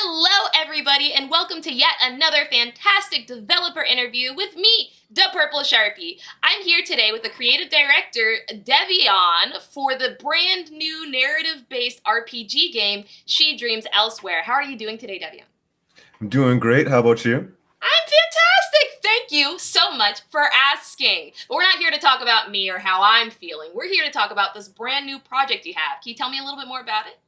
Hello, everybody, and welcome to yet another fantastic developer interview with me, the Purple Sharpie. I'm here today with the creative director, Davionne, for the brand new narrative-based RPG game, She Dreams Elsewhere. How are you doing today, Davionne? I'm doing great. How about you? I'm fantastic! Thank you so much for asking. But we're not here to talk about me or how I'm feeling. We're here to talk about this brand new project you have. Can you tell me a little bit more about it?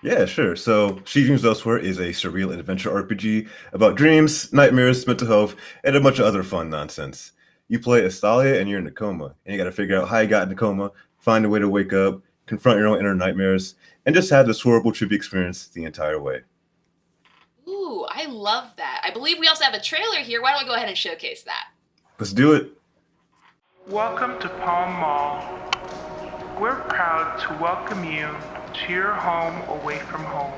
Yeah, sure. So, She Dreams Elsewhere is a surreal adventure RPG about dreams, nightmares, mental health, and a bunch of other fun nonsense. You play as Thalia and you're in a coma, and you got to figure out how you got in a coma, find a way to wake up, confront your own inner nightmares, and just have this horrible, trippy experience the entire way. Ooh, I love that. I believe we also have a trailer here. Why don't we go ahead and showcase that? Let's do it. Welcome to Palm Mall. We're proud to welcome you to your home away from home.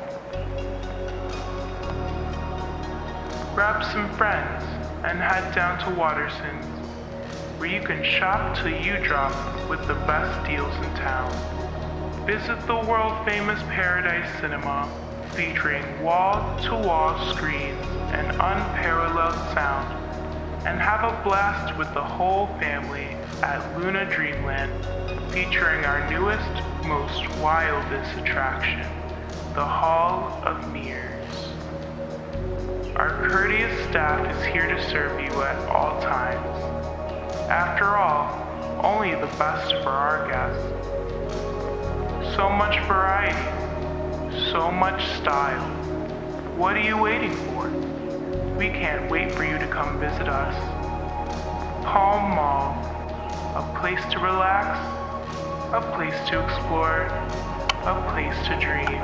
Grab some friends and head down to Waterson's, where you can shop till you drop with the best deals in town. Visit the world-famous Paradise Cinema, featuring wall-to-wall screens and unparalleled sound, and have a blast with the whole family at Luna Dreamland, featuring our newest, most wildest attraction, the Hall of Mirrors. Our courteous staff is here to serve you at all times. After all, only the best for our guests. So much variety, so much style. What are you waiting for? We can't wait for you to come visit us. Palm Mall, a place to relax, a place to explore, a place to dream.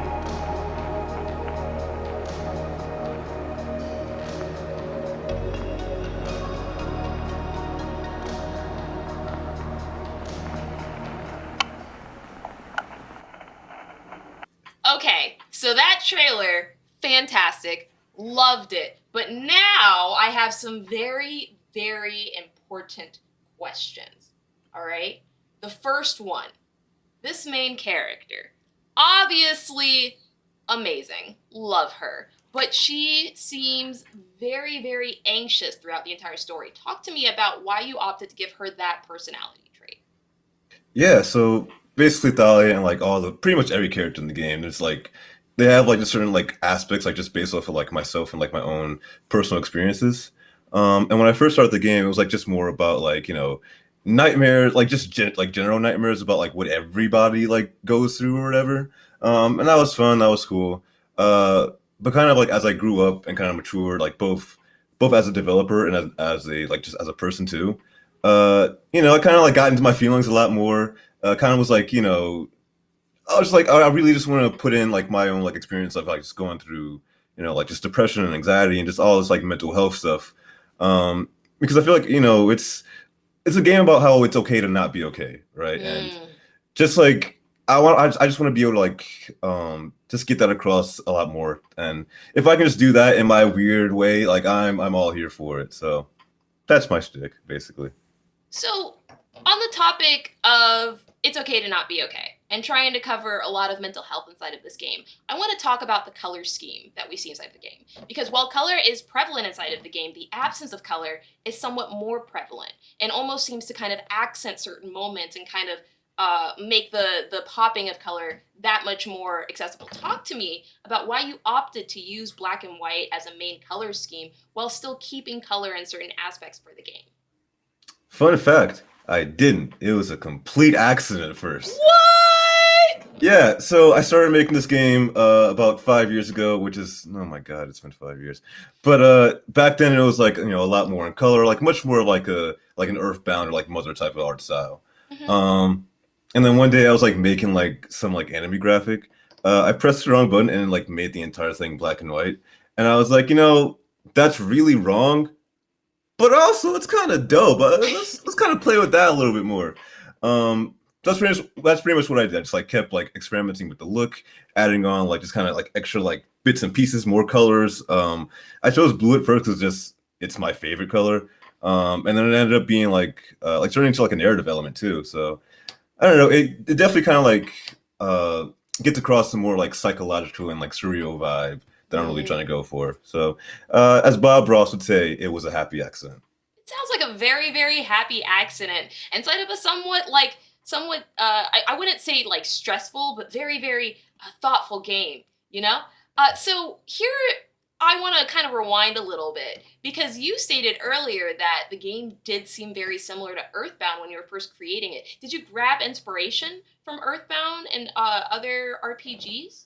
Okay, so that trailer, fantastic. Loved it. But now I have some very, very important questions. All right? The first one. This main character, obviously amazing, love her, but she seems very, very anxious throughout the entire story. Talk to me about why you opted to give her that personality trait. Yeah, so basically Thalia and pretty much every character in the game, it's like they have like just certain like aspects like just based off of like myself and like my own personal experiences. And when I first started the game, it was like just more about like, nightmares, like just general nightmares about like what everybody like goes through or whatever. And that was fun, that was cool. But kind of like as I grew up and kind of matured, like both as a developer and as a like just as a person too, I kind of like got into my feelings a lot more. Kind of was like, I was like, I really just want to put in like my own like experience of like just going through, like just depression and anxiety and just all this like mental health stuff. Because I feel like, it's a game about how it's okay to not be okay, right? And just like I just want to be able to like just get that across a lot more. And if I can just do that in my weird way, like I'm all here for it. So that's my shtick, basically. So, on the topic of it's okay to not be okay, and trying to cover a lot of mental health inside of this game, I want to talk about the color scheme that we see inside the game. Because while color is prevalent inside of the game, the absence of color is somewhat more prevalent, and almost seems to kind of accent certain moments and kind of make the popping of color that much more accessible. Talk to me about why you opted to use black and white as a main color scheme while still keeping color in certain aspects for the game. Fun fact, I didn't. It was a complete accident at first. What? Yeah, so I started making this game about 5 years ago, which is, oh my god, it's been 5 years. But back then it was like, a lot more in color, like much more like an Earthbound or like Mother type of art style. Mm-hmm. And then one day I was like making like some like anime graphic, I pressed the wrong button and like made the entire thing black and white. And I was like, that's really wrong, but also it's kind of dope. Let's kind of play with that a little bit more. That's pretty much what I did. I just like kept like experimenting with the look, adding on like just kind of like extra like bits and pieces, more colors. I chose blue at first because just it's my favorite color. And then it ended up being like turning into like a narrative element too. So I don't know. It definitely kind of like uh, gets across the more like psychological and like surreal vibe that I'm really trying to go for. So as Bob Ross would say, it was a happy accident. It sounds like a very, very happy accident inside of a somewhat I wouldn't say like stressful, but very, very thoughtful game, you know? So here I want to kind of rewind a little bit because you stated earlier that the game did seem very similar to Earthbound when you were first creating it. Did you grab inspiration from Earthbound and other RPGs?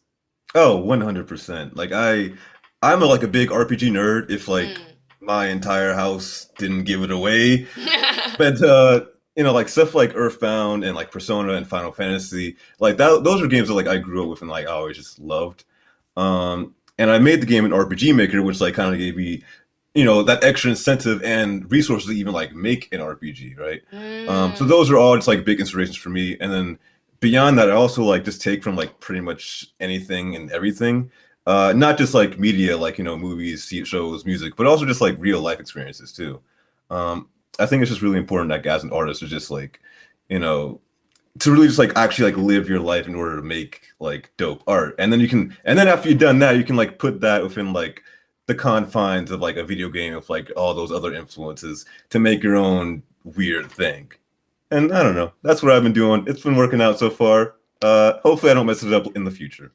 Oh, 100%. I'm like a big RPG nerd if like Mm. my entire house didn't give it away. But like stuff like Earthbound and like Persona and Final Fantasy, like that those are games that like I grew up with and like I always just loved. And I made the game in RPG Maker, which like kind of gave me, that extra incentive and resources to even like make an RPG, right? So Mm. those are all just like big inspirations for me. And then beyond that, I also like just take from like pretty much anything and everything. Not just like media, like movies, shows, music, but also just like real life experiences too. Um, I think it's just really important that as an artist to just like, you know, to really just like actually like live your life in order to make like dope art. And then after you've done that, you can like put that within like the confines of like a video game of like all those other influences to make your own weird thing. And I don't know. That's what I've been doing. It's been working out so far. Hopefully I don't mess it up in the future.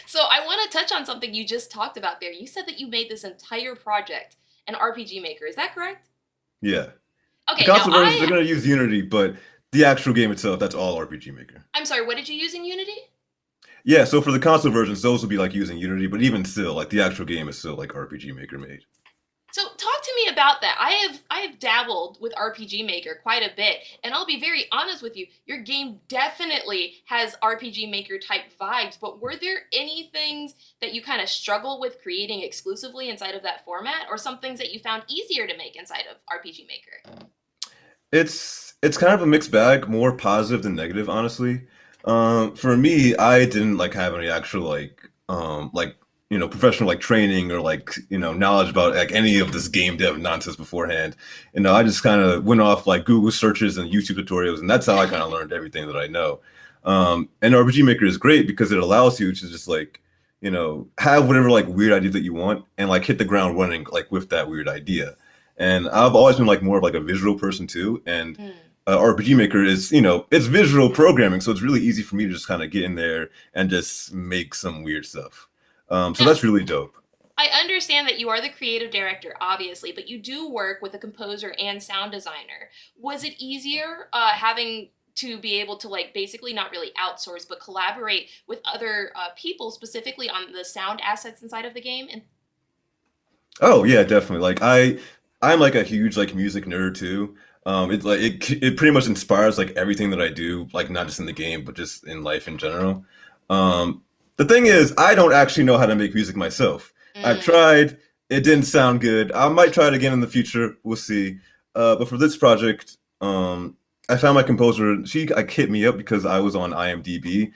So I want to touch on something you just talked about there. You said that you made this entire project an RPG Maker. Is that correct? Yeah. The Okay, now console versions, they're gonna use Unity, but the actual game itself, that's all RPG Maker. I'm sorry, what did you use in Unity? Yeah, so for the console versions, those will be like using Unity, but even still, like the actual game is still like RPG Maker made. So talk to me about that. I have dabbled with RPG Maker quite a bit, and I'll be very honest with you. Your game definitely has RPG Maker type vibes, but were there any things that you kind of struggle with creating exclusively inside of that format, or some things that you found easier to make inside of RPG Maker? It's kind of a mixed bag, more positive than negative, honestly. For me, I didn't like have any actual professional like training or like knowledge about like any of this game dev nonsense beforehand. I just kind of went off like Google searches and YouTube tutorials, and that's how I kind of learned everything that I know. And RPG Maker is great because it allows you to just like have whatever like weird idea that you want and like hit the ground running like with that weird idea. And I've always been like more of like a visual person too, and Hmm. RPG Maker is it's visual programming, so it's really easy for me to just kind of get in there and just make some weird stuff. So Now, that's really dope. I understand that you are the creative director, obviously, but you do work with a composer and sound designer. Was it easier having to be able to like basically not really outsource, but collaborate with other people specifically on the sound assets inside of the game? And Oh yeah, definitely. I'm like a huge like music nerd too. It pretty much inspires like everything that I do, like not just in the game, but just in life in general. The thing is, I don't actually know how to make music myself. I've mm, tried, it didn't sound good. I might try it again in the future. We'll see. But for this project, I found my composer. She like hit me up because I was on IMDb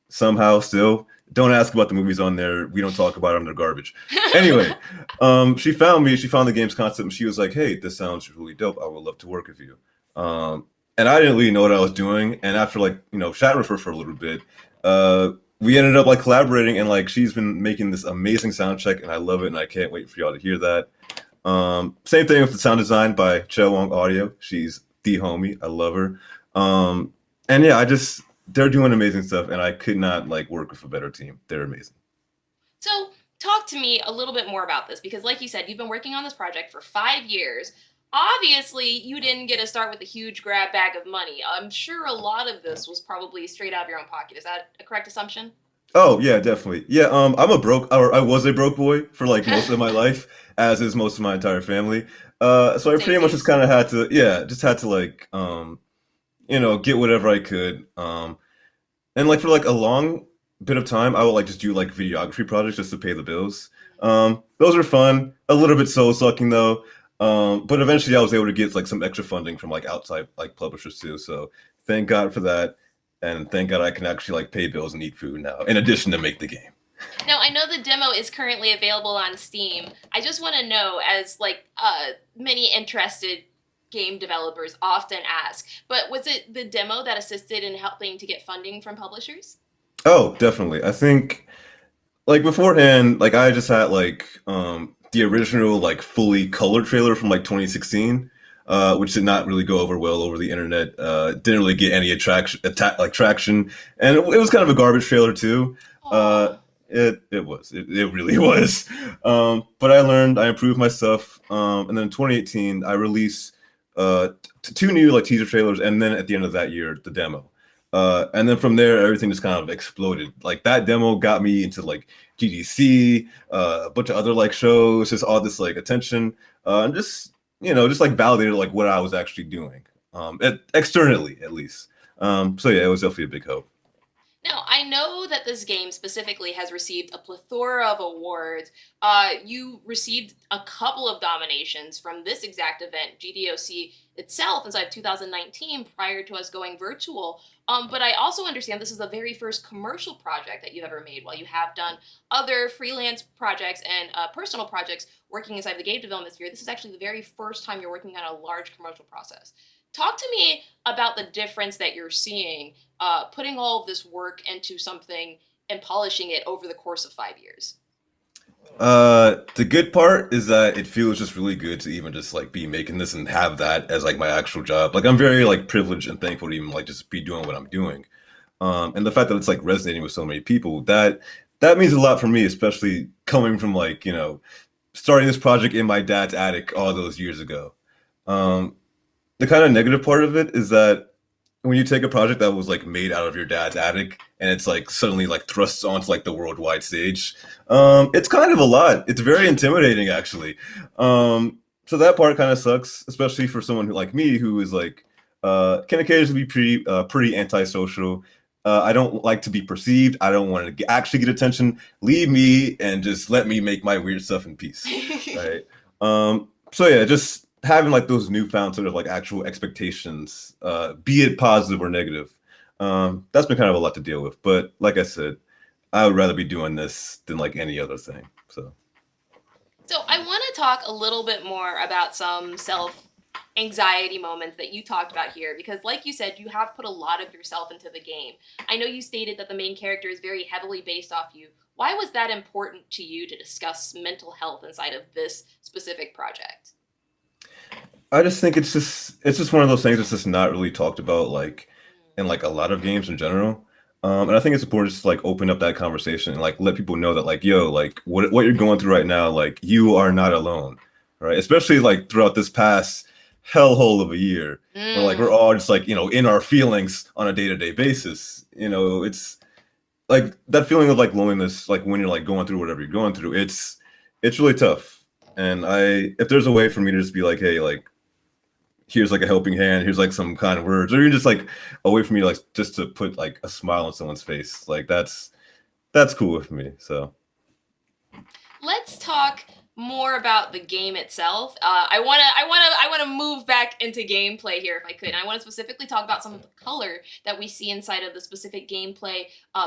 somehow still. Don't ask about the movies on there. We don't talk about them. They're garbage. Anyway, she found me. She found the game's concept, and she was like, "Hey, this sounds really dope. I would love to work with you." And I didn't really know what I was doing. And after like chatting with her for a little bit, we ended up like collaborating. And like she's been making this amazing sound check, and I love it. And I can't wait for y'all to hear that. Same thing with the sound design by Chell Wong Audio. She's the homie. I love her. And yeah, they're doing amazing stuff, and I could not like work with a better team. They're amazing. so talk to me a little bit more about this because, like you said, you've been working on this project for 5 years. Obviously, you didn't get to start with a huge grab bag of money. I'm sure a lot of this was probably straight out of your own pocket. Is that a correct assumption? Oh yeah, definitely. Yeah, I was a broke boy for like most of my life, as is most of my entire family. So I Same pretty much just seams. kind of had to, yeah, just had to like, get whatever I could. And like for like a long bit of time, I would like just do like videography projects just to pay the bills. Those are fun, a little bit soul sucking though. But eventually I was able to get like some extra funding from like outside like publishers too. So thank God for that. And thank God I can actually like pay bills and eat food now, in addition to make the game. Now, I know the demo is currently available on Steam. I just want to know, as like many interested game developers often ask, but was it the demo that assisted in helping to get funding from publishers? Oh, definitely. I think like beforehand, like I just had like the original like fully colored trailer from like 2016, which did not really go over well over the internet. Didn't really get any traction, and it was kind of a garbage trailer too. Uh, Aw. it really was. But I learned, I improved my stuff, and then in 2018 I released two new like teaser trailers, and then at the end of that year the demo. And then from there, everything just kind of exploded. Like that demo got me into like GDC, a bunch of other like shows, just all this like attention, and just just like validated like what I was actually doing, externally at least. So yeah, it was definitely a big help. Now, I know that this game specifically has received a plethora of awards. You received a couple of nominations from this exact event, GDOC itself, inside of 2019, prior to us going virtual. But I also understand this is the very first commercial project that you've ever made, while you have done other freelance projects and personal projects working inside the game development sphere. This is actually the very first time you're working on a large commercial process. Talk to me about the difference that you're seeing putting all of this work into something and polishing it over the course of 5 years. The good part is that it feels just really good to even just like be making this and have that as like my actual job. Like I'm very like privileged and thankful to even like just be doing what I'm doing. And the fact that it's like resonating with so many people, that means a lot for me, especially coming from like, starting this project in my dad's attic all those years ago. Um, the kind of negative part of it is that when you take a project that was like made out of your dad's attic and it's like suddenly like thrusts onto like the worldwide stage, it's kind of a lot. It's very intimidating actually. So that part kind of sucks, especially for someone who like me who is like can occasionally be pretty antisocial. I don't like to be perceived. I don't want to actually get attention. Leave me and just let me make my weird stuff in peace, right? So yeah, just having like those newfound sort of like actual expectations, be it positive or negative, that's been kind of a lot to deal with. But like I said, I would rather be doing this than like any other thing. So So I want to talk a little bit more about some self anxiety moments that you talked about here, because like you said, you have put a lot of yourself into the game. I know you stated that the main character is very heavily based off you. Why was that important to you to discuss mental health inside of this specific project? I just think it's just one of those things that's just not really talked about like in like a lot of games in general. And I think it's important just to like open up that conversation and like let people know that like yo, like what you're going through right now, like you are not alone, right? Especially like throughout this past hellhole of a year, where like we're Mm. all just like in our feelings on a day-to-day basis. It's like that feeling of like loneliness, like when you're like going through whatever you're going through. It's really tough. And if there's a way for me to just be like, hey, like here's like a helping hand, here's like some kind words, or even just like a way for me to like just to put like a smile on someone's face, like that's cool with me. So Let's talk more about the game itself. I wanna move back into gameplay here if I could. And I want to specifically talk about some of the color that we see inside of the specific gameplay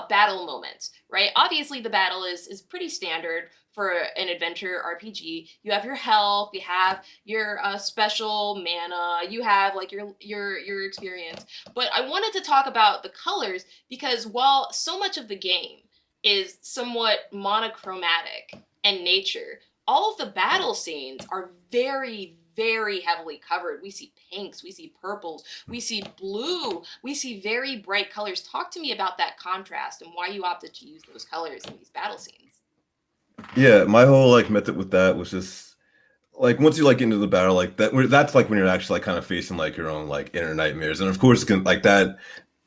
battle moments. Right? Obviously, the battle is pretty standard for an adventure RPG. You have your health, you have your special mana, you have like your experience. But I wanted to talk about the colors because while so much of the game is somewhat monochromatic and nature, all of the battle scenes are very, very heavily covered. We see pinks, we see purples, we see blue, we see very bright colors. Talk to me about that contrast and why you opted to use those colors in these battle scenes. yeah, my whole like method with that was just like once you like get into the battle like that's like when you're actually like kind of facing like your own like inner nightmares, and of course it's gonna like that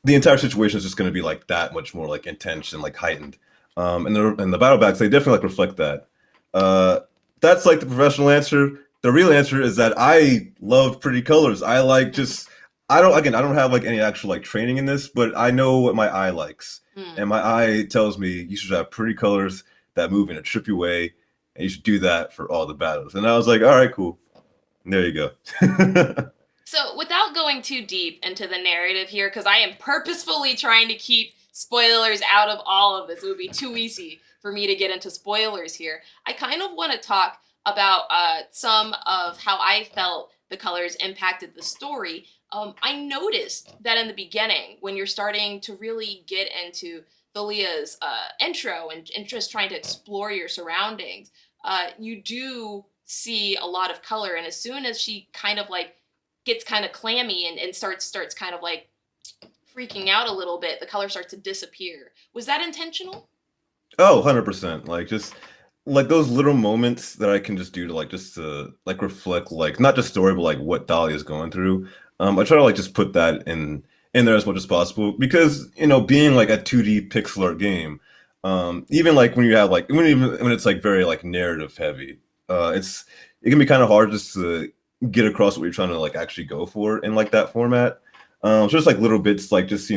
the entire situation is just going to be like that much more like intense and like heightened. And the battle backs, they definitely like reflect that. uh that's like the professional answer. The real answer is that I love pretty colors. I like just I don't have like any actual like training in this, but I know what my eye likes. Hmm. And my eye tells me you should have pretty colors that move in a trippy way, and you should do that for all the battles. And I was like, all right, cool. And there you go. So, without going too deep into the narrative here, because I am purposefully trying to keep spoilers out of all of this, it would be too easy for me to get into spoilers here. I kind of want to talk about some of how I felt the colors impacted the story. I noticed that in the beginning, when you're starting to really get into Thalia's intro and just trying to explore your surroundings, you do see a lot of color. And as soon as she kind of like gets kind of clammy and starts kind of like freaking out a little bit, the color starts to disappear. Was that intentional? Oh, 100%. Like just like those little moments that I can just do to like just to like reflect like not just story but like what Dahlia is going through. I try to like just put that in there as much as possible because being like a 2D pixel art game, even like when you have like when it's like very like narrative heavy, it can be kind of hard just to get across what you're trying to like actually go for in like that format. So just like little bits like just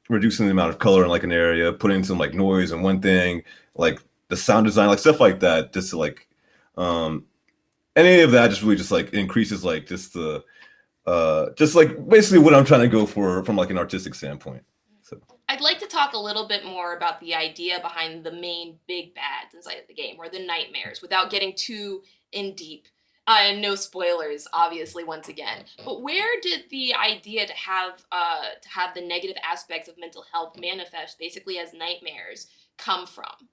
reducing the amount of color in like an area, putting some like noise in one thing, like the sound design, like stuff like that, just to like um any of that just really just like increases like just like basically what I'm trying to go for from like an artistic standpoint. So I'd like to talk a little bit more about the idea behind the main big bads inside of the game, or the nightmares, without getting too in deep. And no spoilers, obviously, once again. But where did the idea to have the negative aspects of mental health manifest basically as nightmares come from?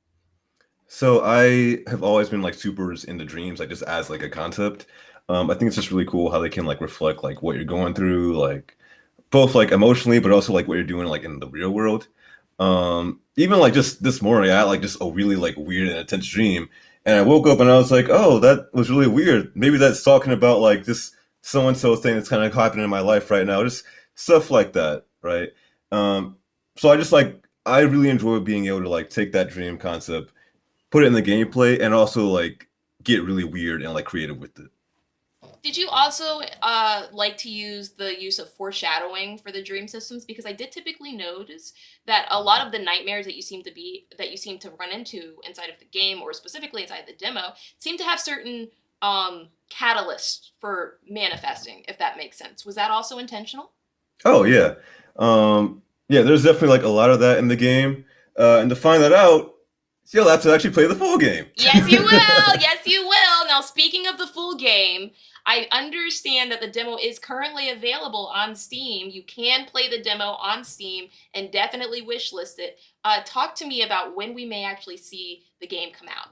so I have always been like super into dreams, like just as like a concept. I think it's just really cool how they can like reflect like what you're going through, like both like emotionally, but also like what you're doing like in the real world. Even like just this morning, I had like just a really like weird and intense dream, and I woke up and I was like, oh, that was really weird. Maybe that's talking about like this so and so thing that's kind of happening in my life right now, just stuff like that, right? Um, so I really enjoy being able to like take that dream concept, put it in the gameplay, and also like get really weird and like creative with it. Did you also like to use the use of foreshadowing for the dream systems? Because I did typically notice that a lot of the nightmares that you seem to run into inside of the game, or specifically inside the demo, seem to have certain catalysts for manifesting. If that makes sense, was that also intentional? Oh yeah, yeah. There's definitely like a lot of that in the game, and to find that out, you'll have to actually play the full game. Yes, you will. Yes, you will. Now, speaking of the full game, I understand that the demo is currently available on Steam. You can play the demo on Steam and definitely wishlist it. Talk to me about when we may actually see the game come out.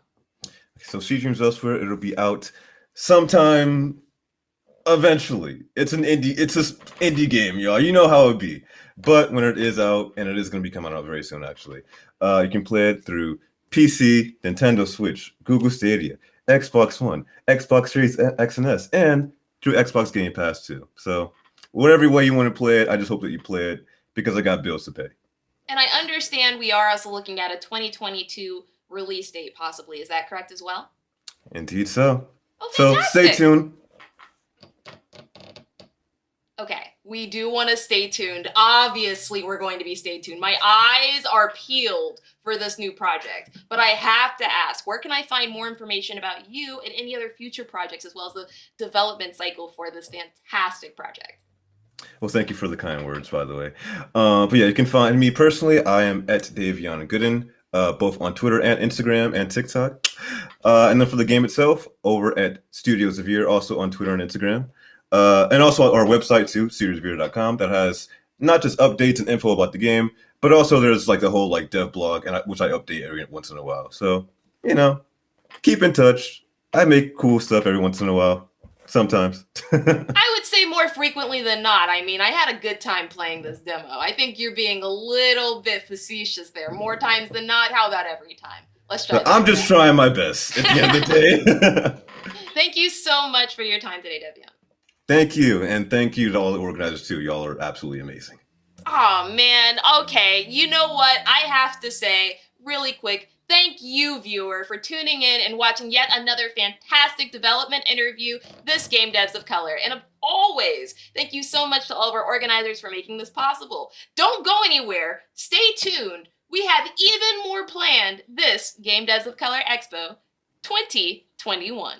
So Sea Dreams Elsewhere, it'll be out sometime eventually. It's an indie game, y'all. You know how it be. But when it is out, and it is going to be coming out very soon, actually, you can play it through PC, Nintendo Switch, Google Stadia, Xbox One, Xbox Series X and S, and through Xbox Game Pass too. So whatever way you want to play it, I just hope that you play it because I got bills to pay. And I understand we are also looking at a 2022 release date, possibly. Is that correct as well? Indeed so. Oh, So stay fantastic. tuned. Okay, we do want to stay tuned. Obviously, we're going to be stay tuned. My eyes are peeled for this new project. But I have to ask, where can I find more information about you and any other future projects, as well as the development cycle for this fantastic project? Well, thank you for the kind words, by the way. But yeah, you can find me personally. I am at Davionne Gooden, both on Twitter and Instagram and TikTok. And then for the game itself, over at Studio Xavier, also on Twitter and Instagram. And also our website too, studioxavier.com, that has not just updates and info about the game, but also there's like the whole like dev blog, which I update every once in a while. So, keep in touch. I make cool stuff every once in a while, sometimes. I would say more frequently than not. I mean, I had a good time playing this demo. I think you're being a little bit facetious there. More times than not. How about every time? Let's try that. I'm just trying my best at the end of the day. Thank you so much for your time today, Davionne. Thank you, and thank you to all the organizers too. Y'all are absolutely amazing. Oh man, okay. You know what? I have to say, really quick, thank you, viewer, for tuning in and watching yet another fantastic development interview, this Game Devs of Color. And always, thank you so much to all of our organizers for making this possible. Don't go anywhere. Stay tuned. We have even more planned this Game Devs of Color Expo 2021.